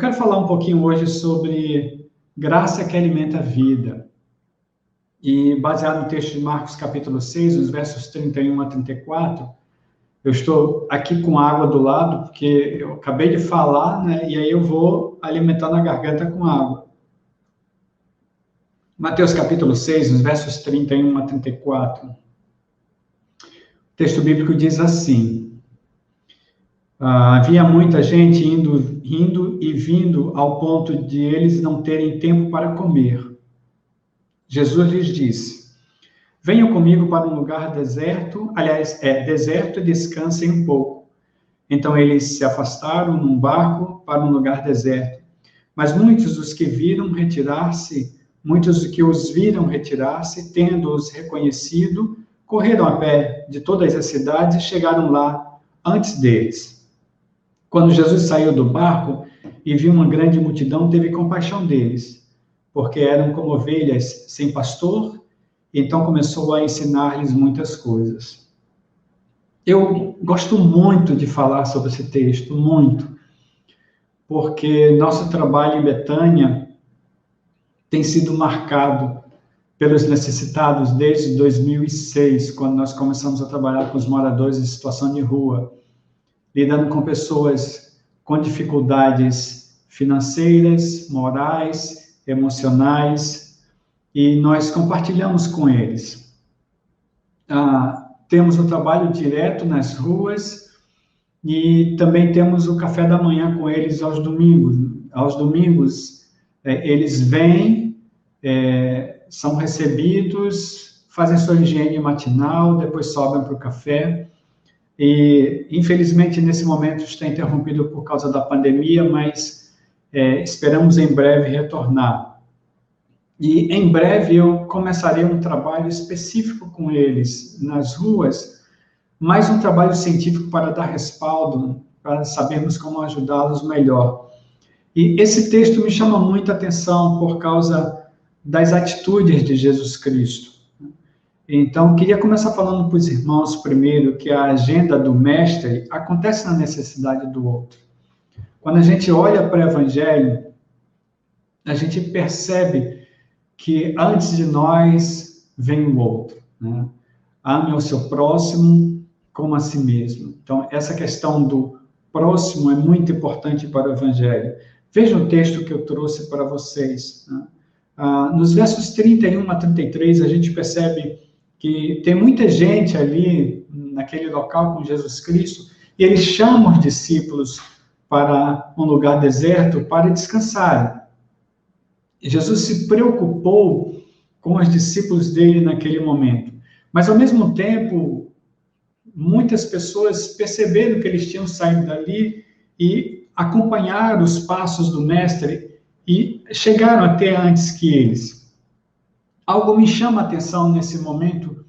quero falar um pouquinho hoje sobre graça que alimenta a vida. E baseado no texto de Marcos capítulo 6, nos versos 31 a 34, eu estou aqui com água do lado, porque eu acabei de falar, né? E aí eu vou alimentando a garganta com água. Mateus capítulo 6, nos versos 31 a 34. O texto bíblico diz assim: havia muita gente indo e vindo ao ponto de eles não terem tempo para comer. Jesus lhes disse: venham comigo para um lugar deserto, deserto e descansem um pouco. Então eles se afastaram num barco para um lugar deserto. Mas muitos dos que os viram retirar-se, tendo-os reconhecido, correram a pé de todas as cidades e chegaram lá antes deles. Quando Jesus saiu do barco e viu uma grande multidão, teve compaixão deles, porque eram como ovelhas sem pastor, então começou a ensinar-lhes muitas coisas. Eu gosto muito de falar sobre esse texto, muito, porque nosso trabalho em Betânia tem sido marcado pelos necessitados desde 2006, quando nós começamos a trabalhar com os moradores em situação de rua, lidando com pessoas com dificuldades financeiras, morais, emocionais, e nós compartilhamos com eles. Temos o trabalho direto nas ruas e também temos o café da manhã com eles aos domingos. Aos domingos, eles vêm, são recebidos, fazem sua higiene matinal, depois sobem para o café. E, infelizmente, nesse momento está interrompido por causa da pandemia, mas esperamos em breve retornar. E em breve eu começarei um trabalho específico com eles nas ruas, mais um trabalho científico para dar respaldo, para sabermos como ajudá-los melhor. E esse texto me chama muita atenção por causa das atitudes de Jesus Cristo. Então, queria começar falando para os irmãos primeiro que a agenda do mestre acontece na necessidade do outro. Quando a gente olha para o Evangelho, a gente percebe que antes de nós vem o outro, né? Ame ao seu próximo como a si mesmo. Então, essa questão do próximo é muito importante para o Evangelho. Veja o texto que eu trouxe para vocês, né? Nos versos 31 a 33, a gente percebe que tem muita gente ali, naquele local com Jesus Cristo, e ele chama os discípulos para um lugar deserto para descansarem. Jesus se preocupou com os discípulos dele naquele momento. Mas, ao mesmo tempo, muitas pessoas perceberam que eles tinham saído dali e acompanharam os passos do mestre e chegaram até antes que eles. Algo me chama a atenção nesse momento,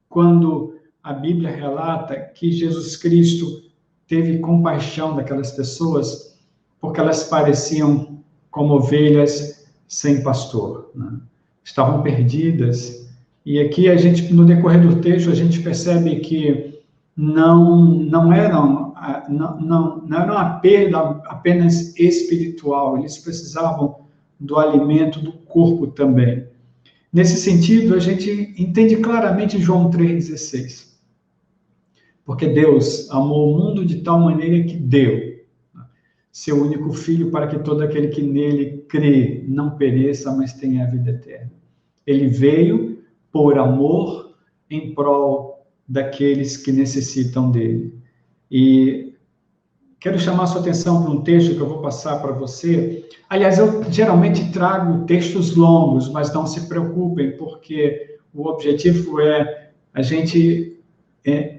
quando a Bíblia relata que Jesus Cristo teve compaixão daquelas pessoas, porque elas pareciam como ovelhas sem pastor, né? Estavam perdidas. E aqui no decorrer do texto, a gente percebe que não era uma perda apenas espiritual, eles precisavam do alimento do corpo também. Nesse sentido, a gente entende claramente João 3,16. Porque Deus amou o mundo de tal maneira que deu seu único Filho para que todo aquele que nele crê não pereça, mas tenha a vida eterna. Ele veio por amor em prol daqueles que necessitam dele. E quero chamar a sua atenção para um texto que eu vou passar para você. Aliás, eu geralmente trago textos longos, mas não se preocupem, porque o objetivo é a gente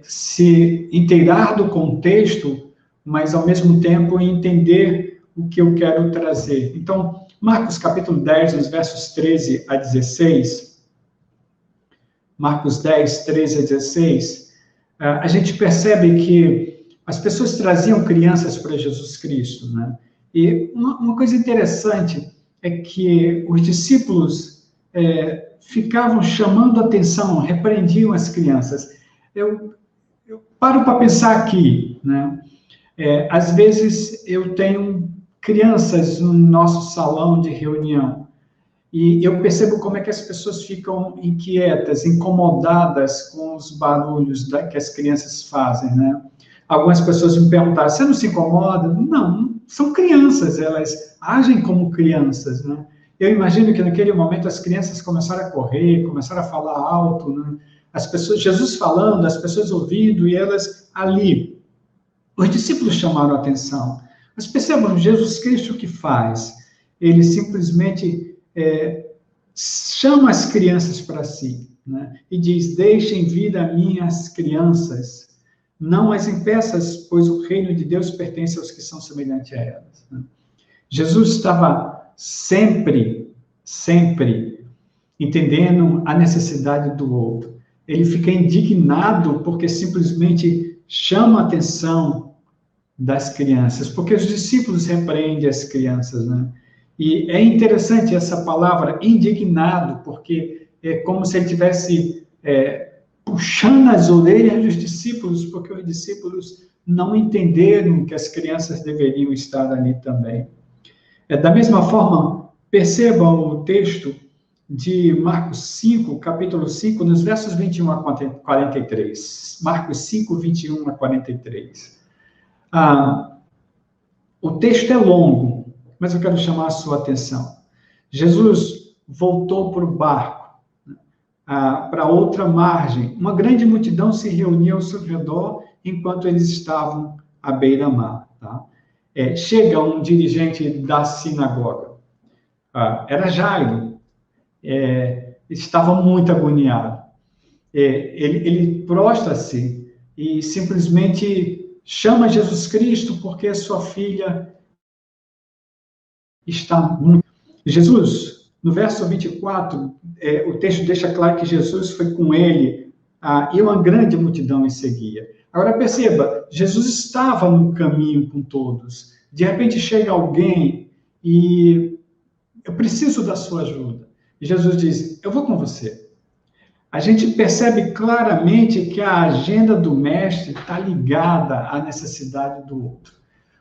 se inteirar do contexto, mas ao mesmo tempo entender o que eu quero trazer. Então, Marcos capítulo 10, nos versos 13 a 16, Marcos 10, 13 a 16, a gente percebe que as pessoas traziam crianças para Jesus Cristo, né? E uma coisa interessante é que os discípulos ficavam chamando a atenção, repreendiam as crianças. Eu paro para pensar aqui, né? Às vezes eu tenho crianças no nosso salão de reunião. E eu percebo como é que as pessoas ficam inquietas, incomodadas com os barulhos que as crianças fazem, né? Algumas pessoas me perguntaram, você não se incomoda? Não, são crianças, elas agem como crianças, né? Eu imagino que naquele momento as crianças começaram a correr, começaram a falar alto, né? As pessoas, Jesus falando, as pessoas ouvindo, e elas ali. Os discípulos chamaram a atenção. Mas percebam, Jesus Cristo o que faz? Ele simplesmente chama as crianças para si, né? E diz, deixem vir a mim as crianças, não as impeças, pois o reino de Deus pertence aos que são semelhantes a elas, né? Jesus estava sempre entendendo a necessidade do outro. Ele fica indignado porque simplesmente chama a atenção das crianças, porque os discípulos repreendem as crianças, né? E é interessante essa palavra, indignado, porque é como se ele estivesse puxando as orelhas dos discípulos, porque os discípulos não entenderam que as crianças deveriam estar ali também. Da mesma forma, percebam o texto de Marcos 5, capítulo 5, nos versos 21 a 43. Marcos 5, 21 a 43. O texto é longo, mas eu quero chamar a sua atenção. Jesus voltou para o barco, para outra margem. Uma grande multidão se reunia ao seu redor enquanto eles estavam à beira-mar. Tá? Chega um dirigente da sinagoga. Era Jairo. Estava muito agoniado. Ele prostra-se e simplesmente chama Jesus Cristo porque a sua filha está muito... Jesus, no verso 24, o texto deixa claro que Jesus foi com ele e uma grande multidão o seguia. Agora perceba, Jesus estava no caminho com todos. De repente chega alguém e eu preciso da sua ajuda. E Jesus diz, eu vou com você. A gente percebe claramente que a agenda do mestre está ligada à necessidade do outro.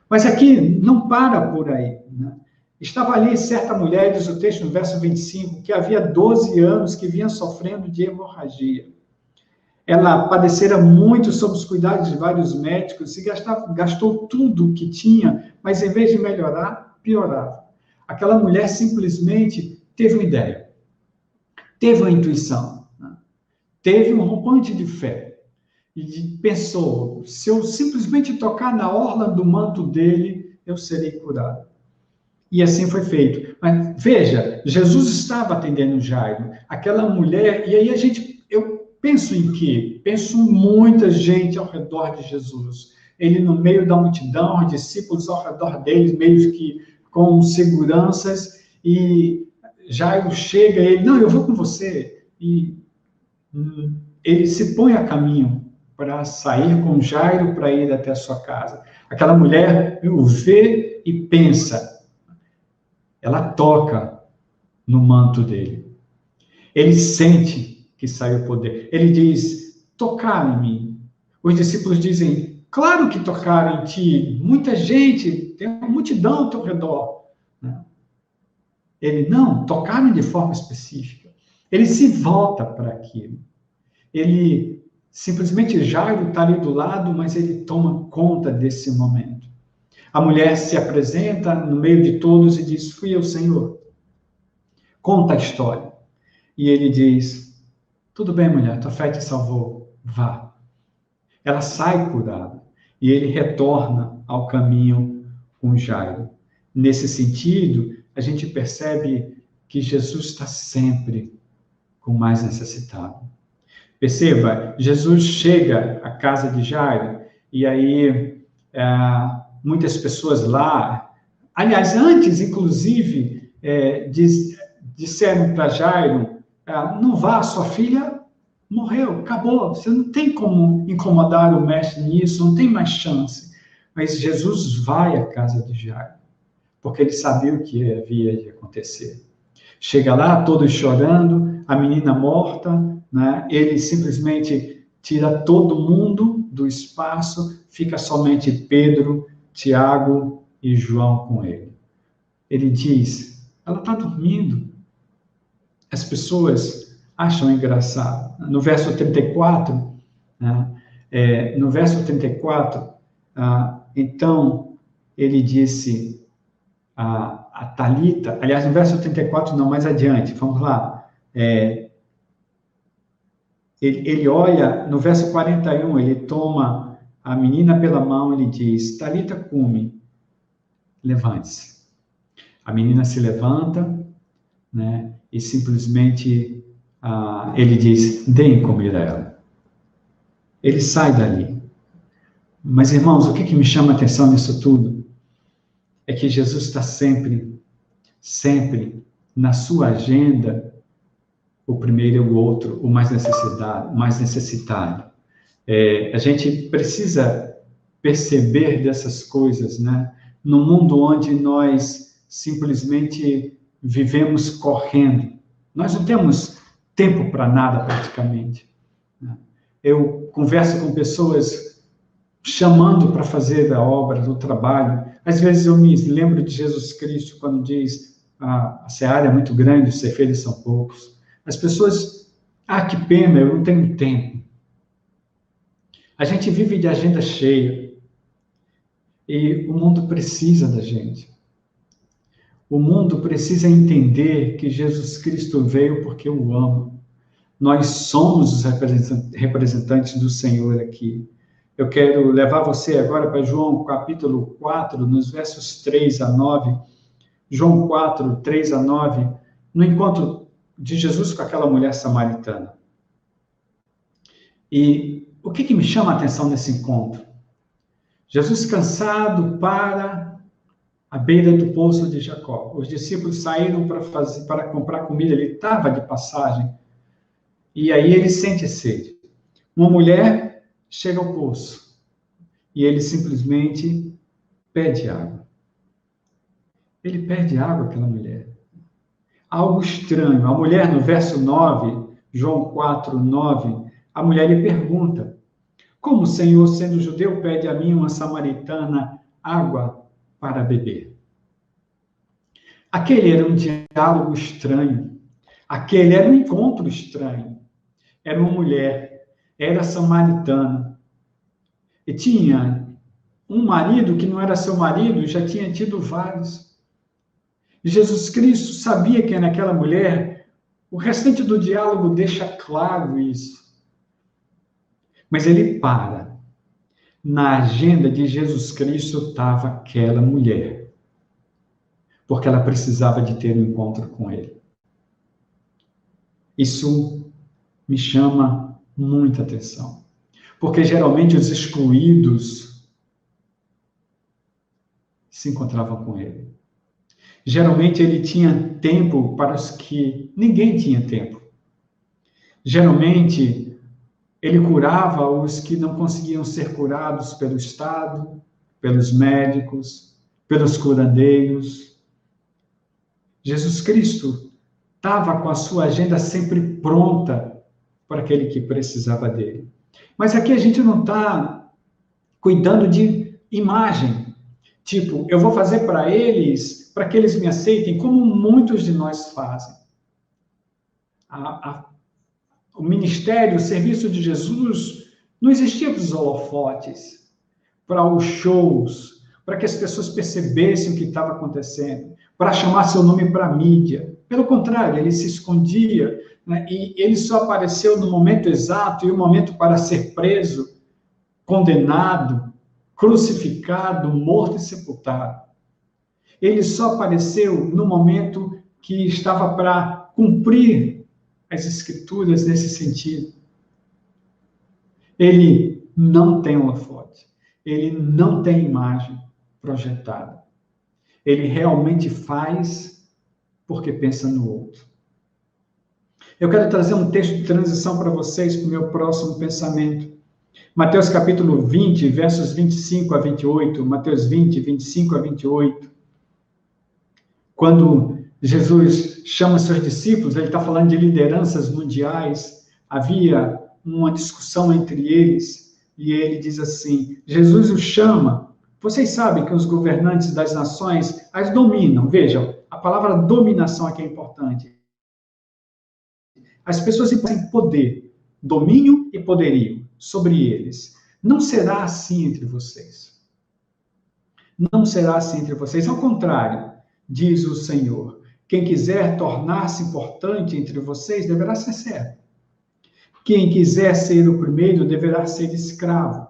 Mas aqui não para por aí, né? Estava ali certa mulher, diz o texto no verso 25, que havia 12 anos que vinha sofrendo de hemorragia. Ela padecera muito sob os cuidados de vários médicos e gastou tudo o que tinha, mas em vez de melhorar, piorava. Aquela mulher simplesmente teve uma ideia, teve uma intuição, né? Teve um rompante de fé e pensou, se eu simplesmente tocar na orla do manto dele, eu serei curado. E assim foi feito. Mas veja, Jesus estava atendendo Jairo, aquela mulher, e aí eu penso em quê? Penso em muita gente ao redor de Jesus. Ele no meio da multidão, os discípulos ao redor dele, meio que com seguranças, e Jairo chega, ele, não, eu vou com você. E ele se põe a caminho para sair com Jairo para ir até a sua casa. Aquela mulher o vê e pensa, ela toca no manto dele. Ele sente que sai o poder. Ele diz, tocaram em mim. Os discípulos dizem, claro que tocaram em ti. Muita gente, tem uma multidão ao teu redor. Ele, não, tocaram de forma específica. Ele se volta para aquilo. Ele, simplesmente, Jairo está ali do lado, mas ele toma conta desse momento. A mulher se apresenta no meio de todos e diz, fui eu, Senhor. Conta a história. E ele diz, tudo bem, mulher, tua fé te salvou, vá. Ela sai curada. E ele retorna ao caminho com Jairo. Nesse sentido, a gente percebe que Jesus está sempre com o mais necessitado. Perceba, Jesus chega à casa de Jairo, e aí muitas pessoas lá, aliás, antes, inclusive, disseram para Jairo, não vá, sua filha morreu, acabou, você não tem como incomodar o mestre nisso, não tem mais chance. Mas Jesus vai à casa de Jairo, porque ele sabia o que havia de acontecer. Chega lá, todos chorando, a menina morta, né? Ele simplesmente tira todo mundo do espaço, fica somente Pedro, Tiago e João com ele. ele diz, ela está dormindo. As pessoas acham engraçado. No verso 34, né, no verso 34, então, ele disse a Talita, aliás, no verso 34, não, mais adiante, vamos lá. Ele olha, no verso 41, ele toma a menina pela mão, ele diz, Talita cumi, levante-se. A menina se levanta, né, e simplesmente ele diz, deem comer a ela. Ele sai dali. Mas, irmãos, o que me chama a atenção nisso tudo? É que Jesus está sempre, sempre na sua agenda, o primeiro é o outro, o mais necessitado. A gente precisa perceber dessas coisas, né? Num mundo onde nós simplesmente vivemos correndo. Nós não temos tempo para nada, praticamente. Eu converso com pessoas chamando para fazer a obra, do trabalho. Às vezes eu me lembro de Jesus Cristo quando diz, a seara é muito grande, os ceifeiros são poucos. As pessoas, que pena, eu não tenho tempo. A gente vive de agenda cheia. E o mundo precisa da gente. O mundo precisa entender que Jesus Cristo veio porque o ama. Nós somos os representantes do Senhor aqui. Eu quero levar você agora para João capítulo 4, nos versos 3 a 9. João 4, 3 a 9, no encontro de Jesus com aquela mulher samaritana. E o que me chama a atenção nesse encontro? Jesus cansado para a beira do poço de Jacó. Os discípulos saíram para comprar comida, ele estava de passagem. E aí ele sente sede. Uma mulher chega ao poço e ele simplesmente pede água. Ele pede água àquela mulher. Algo estranho. A mulher, no verso 9, João 4, 9, a mulher lhe pergunta, como o Senhor, sendo judeu, pede a mim, uma samaritana, água para beber? Aquele era um diálogo estranho. Aquele era um encontro estranho. Era uma mulher, era samaritana. E tinha um marido que não era seu marido, já tinha tido vários. Jesus Cristo sabia que naquela mulher, o restante do diálogo deixa claro isso. Mas ele para. Na agenda de Jesus Cristo estava aquela mulher. Porque ela precisava de ter um encontro com ele. Isso me chama muita atenção. Porque geralmente os excluídos se encontravam com ele. Geralmente ele tinha tempo para os que ninguém tinha tempo. Geralmente ele curava os que não conseguiam ser curados pelo Estado, pelos médicos, pelos curandeiros. Jesus Cristo estava com a sua agenda sempre pronta para aquele que precisava dele. Mas aqui a gente não está cuidando de imagem. Tipo, eu vou fazer para eles, para que eles me aceitem, como muitos de nós fazem. O ministério, o serviço de Jesus, não existia para os holofotes, para os shows, para que as pessoas percebessem o que estava acontecendo, para chamar seu nome para a mídia. Pelo contrário, ele se escondia, né? E ele só apareceu no momento exato, e o momento para ser preso, condenado, crucificado, morto e sepultado. Ele só apareceu no momento que estava para cumprir as Escrituras nesse sentido. Ele não tem holofote, ele não tem imagem projetada. Ele realmente faz porque pensa no outro. Eu quero trazer um texto de transição para vocês, para o meu próximo pensamento. Mateus capítulo 20, versos 25 a 28. Mateus 20, 25 a 28. Quando Jesus chama seus discípulos, ele está falando de lideranças mundiais. Havia uma discussão entre eles, e ele diz assim, Jesus os chama Vocês sabem que os governantes das nações as dominam. Vejam, a palavra dominação aqui é importante. As pessoas têm poder, domínio e poderio sobre eles. Não será assim entre vocês. Não será assim entre vocês. Ao contrário, diz o Senhor. Quem quiser tornar-se importante entre vocês deverá ser servo. Quem quiser ser o primeiro deverá ser escravo.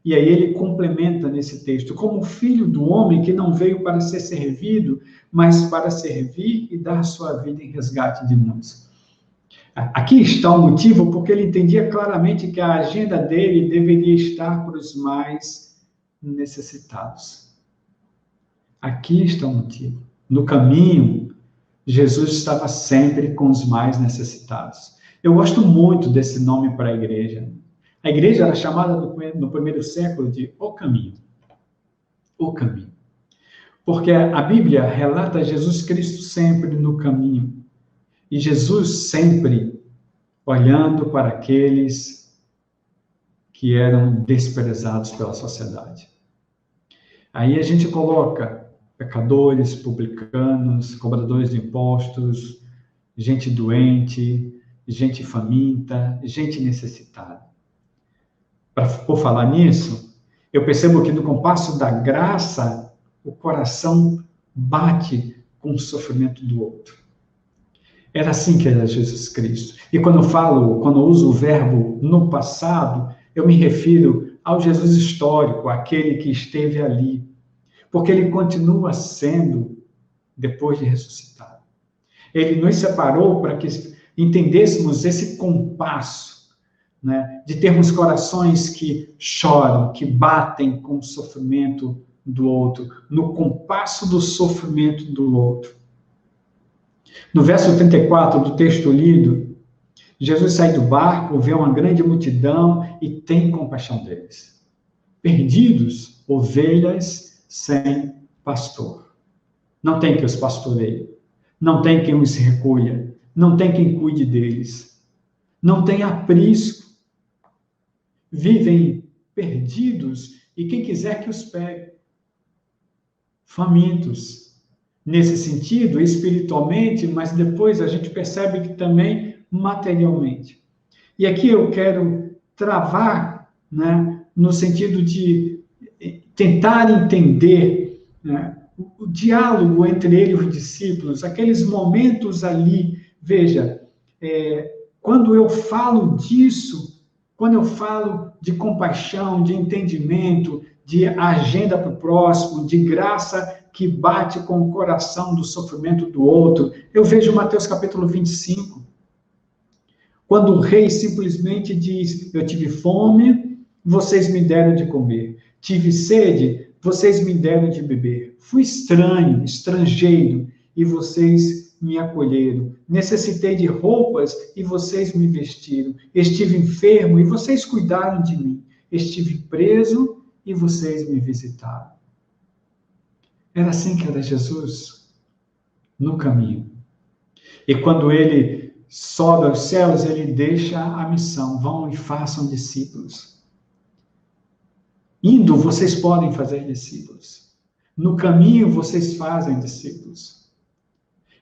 E aí ele complementa nesse texto, como filho do homem que não veio para ser servido, mas para servir e dar sua vida em resgate de muitos. Aqui está o motivo, porque ele entendia claramente que a agenda dele deveria estar para os mais necessitados. Aqui está o motivo. No caminho, Jesus estava sempre com os mais necessitados. Eu gosto muito desse nome para a igreja. A igreja era chamada no primeiro século de O Caminho. O Caminho. Porque a Bíblia relata Jesus Cristo sempre no caminho. E Jesus sempre olhando para aqueles que eram desprezados pela sociedade. Aí a gente coloca pecadores, publicanos, cobradores de impostos, gente doente, gente faminta, gente necessitada. Por falar nisso, eu percebo que no compasso da graça, o coração bate com o sofrimento do outro. Era assim que era Jesus Cristo. E quando eu uso o verbo no passado, eu me refiro ao Jesus histórico, aquele que esteve ali. Porque ele continua sendo depois de ressuscitado. Ele nos separou para que entendêssemos esse compasso, né, de termos corações que choram, que batem com o sofrimento do outro, no compasso do sofrimento do outro. No verso 34 do texto lido, Jesus sai do barco, vê uma grande multidão e tem compaixão deles. Perdidos, ovelhas sem pastor. Não tem quem os pastoreie, não tem quem os recolha, não tem quem cuide deles, não tem aprisco. Vivem perdidos e quem quiser que os pegue. Famintos. Nesse sentido, espiritualmente, mas depois a gente percebe que também materialmente. E aqui eu quero travar, né, no sentido de tentar entender, né, o diálogo entre ele e os discípulos, aqueles momentos ali. Veja, quando eu falo disso, quando eu falo de compaixão, de entendimento, de agenda para o próximo, de graça que bate com o coração do sofrimento do outro, eu vejo Mateus capítulo 25, quando o rei simplesmente diz: eu tive fome, vocês me deram de comer, tive sede, vocês me deram de beber, fui estranho, estrangeiro, e vocês me acolheram, necessitei de roupas e vocês me vestiram, estive enfermo e vocês cuidaram de mim, estive preso e vocês me visitaram. Era assim que era Jesus no caminho. E quando ele sobe aos céus, ele deixa a missão: vão e façam discípulos. Indo, vocês podem fazer discípulos. No caminho, vocês fazem discípulos.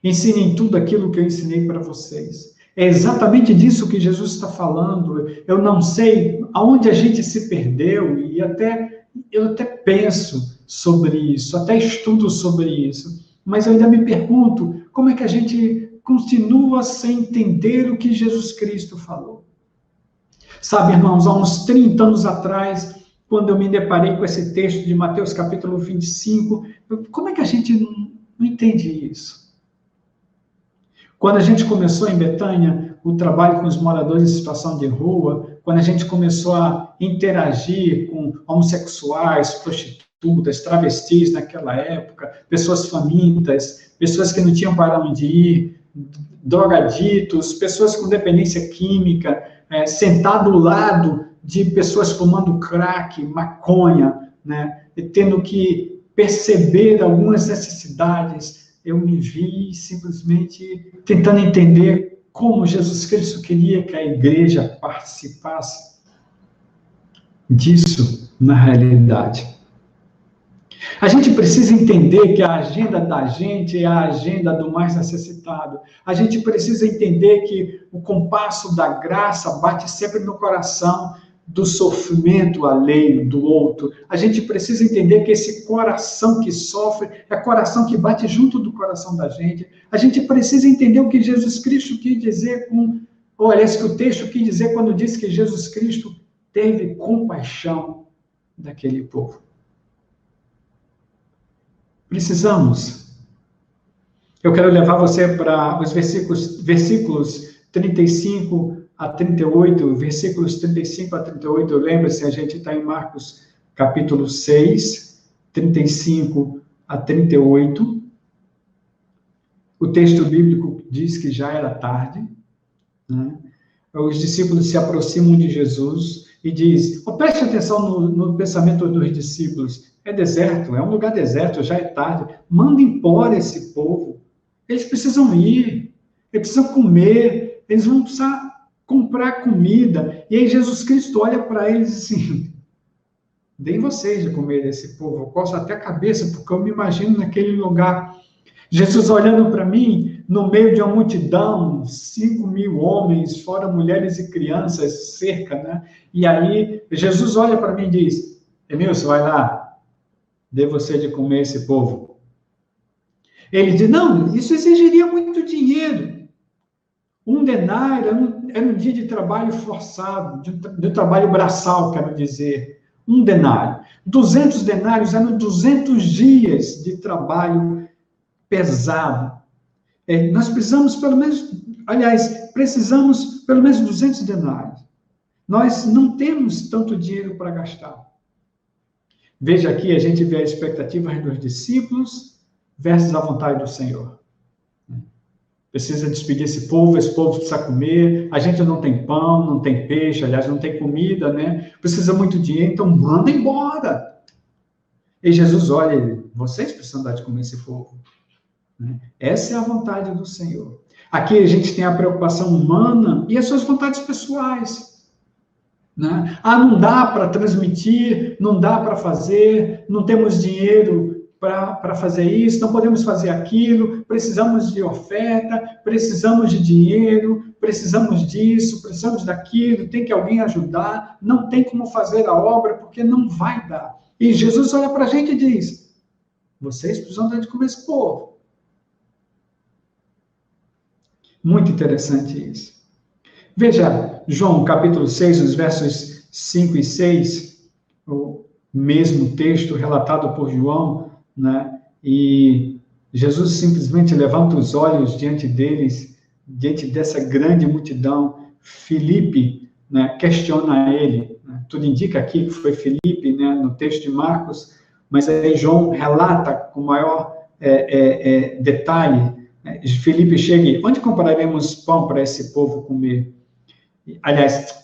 Ensinem tudo aquilo que eu ensinei para vocês. É exatamente disso que Jesus está falando. Eu não sei aonde a gente se perdeu, e eu até penso sobre isso, até estudo sobre isso, mas eu ainda me pergunto, como é que a gente continua sem entender o que Jesus Cristo falou? Sabe, irmãos, há uns 30 anos atrás, quando eu me deparei com esse texto de Mateus capítulo 25, como é que a gente não entende isso? Quando a gente começou em Betânia o trabalho com os moradores em situação de rua, quando a gente começou a interagir com homossexuais, prostitutas, travestis naquela época, pessoas famintas, pessoas que não tinham para onde ir, drogaditos, pessoas com dependência química, sentado ao lado de pessoas fumando crack, maconha, né, e tendo que perceber algumas necessidades, eu me vi simplesmente tentando entender como Jesus Cristo queria que a igreja participasse disso na realidade. A gente precisa entender que a agenda da gente é a agenda do mais necessitado. A gente precisa entender que o compasso da graça bate sempre no coração do sofrimento alheio do outro. A gente precisa entender que esse coração que sofre é coração que bate junto do coração da gente. A gente precisa entender o que Jesus Cristo quis dizer que o texto quis dizer quando disse que Jesus Cristo teve compaixão daquele povo. Precisamos. Eu quero levar você para os versículos 35 a 38, versículos 35 a 38, lembra-se, a gente está em Marcos capítulo 6, 35 a 38. O texto bíblico diz que já era tarde, né? Os discípulos se aproximam de Jesus e diz, preste atenção no pensamento dos discípulos, é deserto, é um lugar deserto, já é tarde, manda embora esse povo, eles precisam ir, eles precisam comer, eles vão precisar comprar comida. E aí Jesus Cristo olha para eles assim, deem vocês de comer desse povo, eu coço até a cabeça, porque eu me imagino naquele lugar, Jesus olhando para mim, no meio de uma multidão, 5.000 homens, fora mulheres e crianças, cerca, né? E aí Jesus olha para mim e diz, Emilson, vai lá, dê você de comer esse povo. Ele diz, não, isso exigiria muito dinheiro. 1 denário era um dia de trabalho forçado, de trabalho braçal, quero dizer. 1 denário. 200 denários eram 200 dias de trabalho pesado. Nós precisamos precisamos pelo menos 200 denários. Nós não temos tanto dinheiro para gastar. Veja aqui, a gente vê a expectativa dos discípulos versus a vontade do Senhor. Precisa despedir esse povo precisa comer, a gente não tem pão, não tem peixe, aliás, não tem comida, né? Precisa muito dinheiro, então manda embora. E Jesus olha, vocês precisam dar de comer esse povo. Essa é a vontade do Senhor. Aqui a gente tem a preocupação humana e as suas vontades pessoais. Né? Não dá para transmitir, não dá para fazer, não temos dinheiro para fazer isso, não podemos fazer aquilo, precisamos de oferta, precisamos de dinheiro, precisamos disso, precisamos daquilo, tem que alguém ajudar, não tem como fazer a obra porque não vai dar. E Jesus olha para a gente e diz, vocês precisam dar de comer esse povo. Muito interessante isso. Veja, João, capítulo 6, os versos 5 e 6, o mesmo texto relatado por João, né? E Jesus simplesmente levanta os olhos diante deles, diante dessa grande multidão. Filipe, né, questiona ele. Né? Tudo indica aqui que foi Filipe, né, no texto de Marcos, mas aí João relata com maior detalhe. Filipe chega e, onde compraremos pão para esse povo comer? Aliás,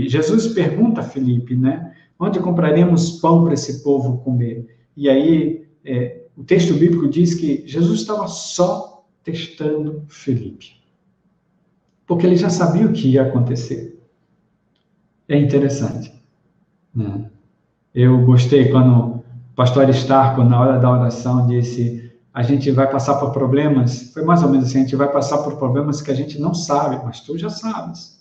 Jesus pergunta a Filipe, né? Onde compraremos pão para esse povo comer? E aí, o texto bíblico diz que Jesus estava só testando Filipe. Porque ele já sabia o que ia acontecer. É interessante. Né? Eu gostei quando o pastor Starco, na hora da oração, disse, a gente vai passar por problemas, foi mais ou menos assim, a gente vai passar por problemas que a gente não sabe, mas tu já sabes.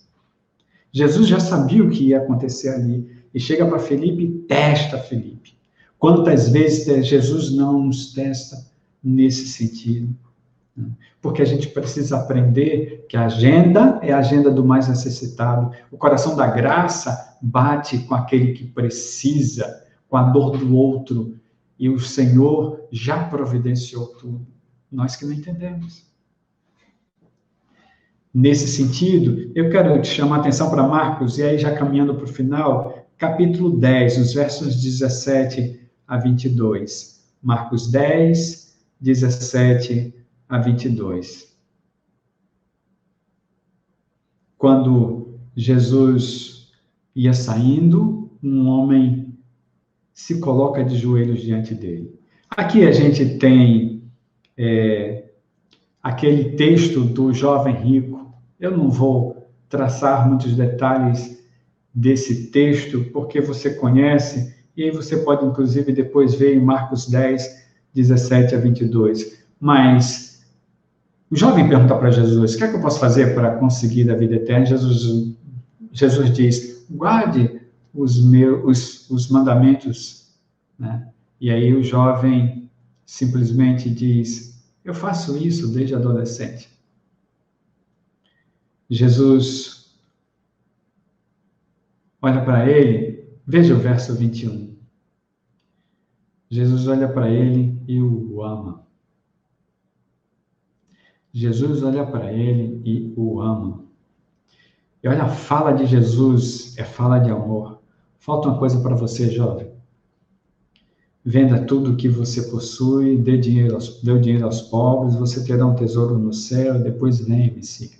Jesus já sabia o que ia acontecer ali, e chega para Filipe e testa Filipe. Quantas vezes Jesus não nos testa nesse sentido? Porque a gente precisa aprender que a agenda é a agenda do mais necessitado. O coração da graça bate com aquele que precisa, com a dor do outro, e o Senhor já providenciou tudo. Nós que não entendemos. Nesse sentido, eu quero te chamar a atenção para Marcos, e aí já caminhando para o final, capítulo 10, os versos 17 a 22. Marcos 10, 17 a 22. Quando Jesus ia saindo, um homem se coloca de joelhos diante dele. Aqui a gente tem aquele texto do jovem rico. Eu não vou traçar muitos detalhes desse texto, porque você conhece, E aí você pode, inclusive, depois ver em Marcos 10, 17 a 22. Mas o jovem pergunta para Jesus, o que é que eu posso fazer para conseguir a vida eterna? Jesus diz, guarde os mandamentos, né? E aí o jovem simplesmente diz, eu faço isso desde adolescente. Jesus olha para ele, veja o verso 21. Jesus olha para ele e o ama. Jesus olha para ele e o ama. E olha, a fala de Jesus é fala de amor. Falta uma coisa para você, jovem. Venda tudo o que você possui, dê dinheiro aos pobres, você terá um tesouro no céu, e depois vem e me siga.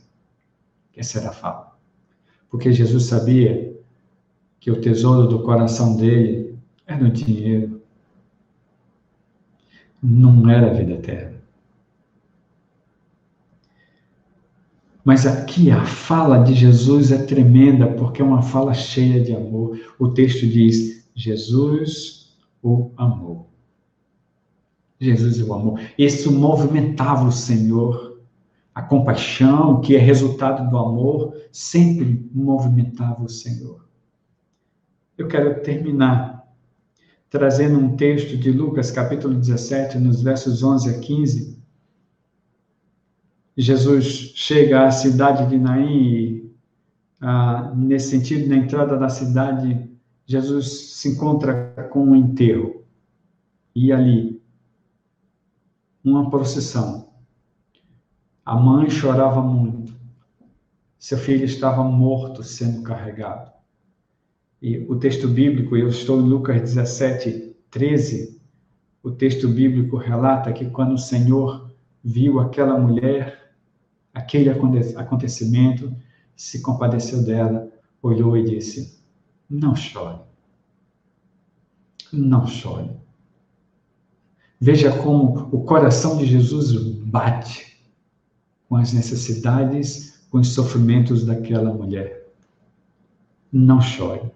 Essa era a fala. Porque Jesus sabia que o tesouro do coração dele é no dinheiro. Não era a vida eterna. Mas aqui a fala de Jesus é tremenda, porque é uma fala cheia de amor. O texto diz, Jesus o amou. Jesus o amou. Isso movimentava o Senhor. A compaixão, que é resultado do amor, sempre movimentava o Senhor. Eu quero terminar trazendo um texto de Lucas, capítulo 17, nos versos 11 a 15. Jesus chega à cidade de Naim e, nesse sentido, na entrada da cidade, Jesus se encontra com um enterro. E ali, uma procissão. A mãe chorava muito. Seu filho estava morto, sendo carregado. E o texto bíblico, eu estou em Lucas 17, 13, o texto bíblico relata que quando o Senhor viu aquela mulher, aquele acontecimento, se compadeceu dela, olhou e disse, não chore. Não chore. Veja como o coração de Jesus bate com as necessidades, com os sofrimentos daquela mulher. Não chore.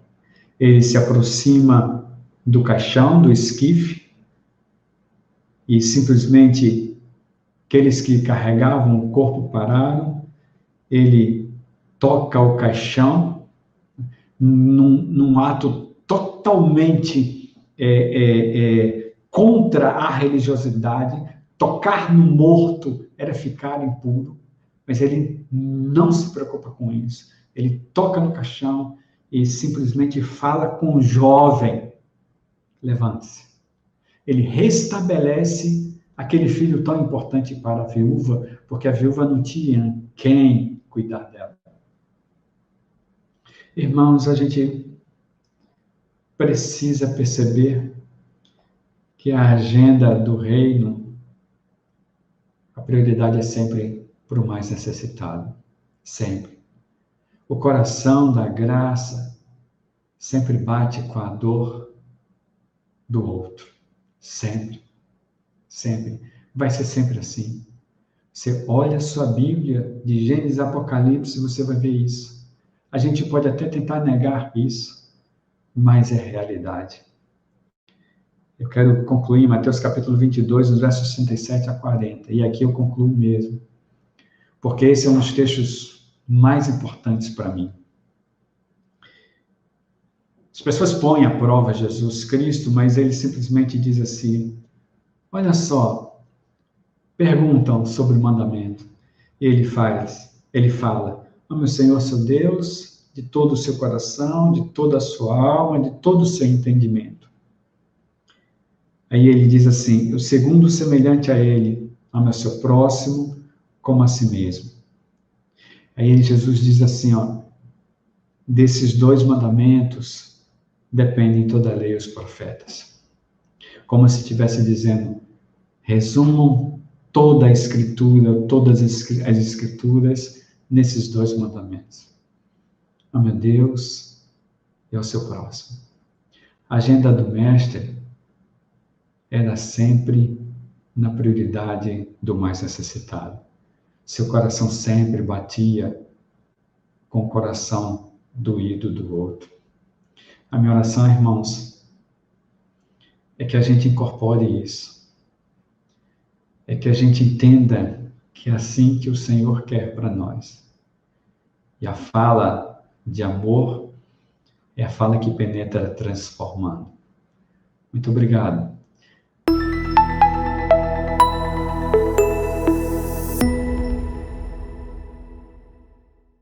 Ele se aproxima do caixão, do esquife, e simplesmente aqueles que carregavam o corpo pararam. Ele toca o caixão num ato totalmente contra a religiosidade. Tocar no morto era ficar impuro, mas ele não se preocupa com isso. Ele toca no caixão e simplesmente fala com o jovem, levante-se. Ele restabelece aquele filho tão importante para a viúva, porque a viúva não tinha quem cuidar dela. Irmãos, a gente precisa perceber que a agenda do reino, a prioridade é sempre para o mais necessitado. Sempre. O coração da graça sempre bate com a dor do outro. Sempre. Sempre. Vai ser sempre assim. Você olha a sua Bíblia, de Gênesis a Apocalipse, você vai ver isso. A gente pode até tentar negar isso, mas é realidade. Eu quero concluir em Mateus capítulo 22, nos versos 67 a 40. E aqui eu concluo mesmo. Porque esse é um dos textos mais importantes para mim. As pessoas põem à prova Jesus Cristo, mas ele simplesmente diz assim, olha só, perguntam sobre o mandamento. E ele fala, ame o Senhor seu Deus de todo o seu coração, de toda a sua alma, de todo o seu entendimento. Aí ele diz assim, o segundo semelhante a ele, ame o seu próximo como a si mesmo. Aí Jesus diz assim, ó, desses dois mandamentos dependem toda a lei e os profetas. Como se estivesse dizendo, resumam toda a Escritura, todas as Escrituras nesses dois mandamentos. Ame a Deus e ao seu próximo. A agenda do Mestre era sempre na prioridade do mais necessitado. Seu coração sempre batia com o coração doído do outro. A minha oração, irmãos, é que a gente incorpore isso. É que a gente entenda que é assim que o Senhor quer para nós. E a fala de amor é a fala que penetra transformando. Muito obrigado.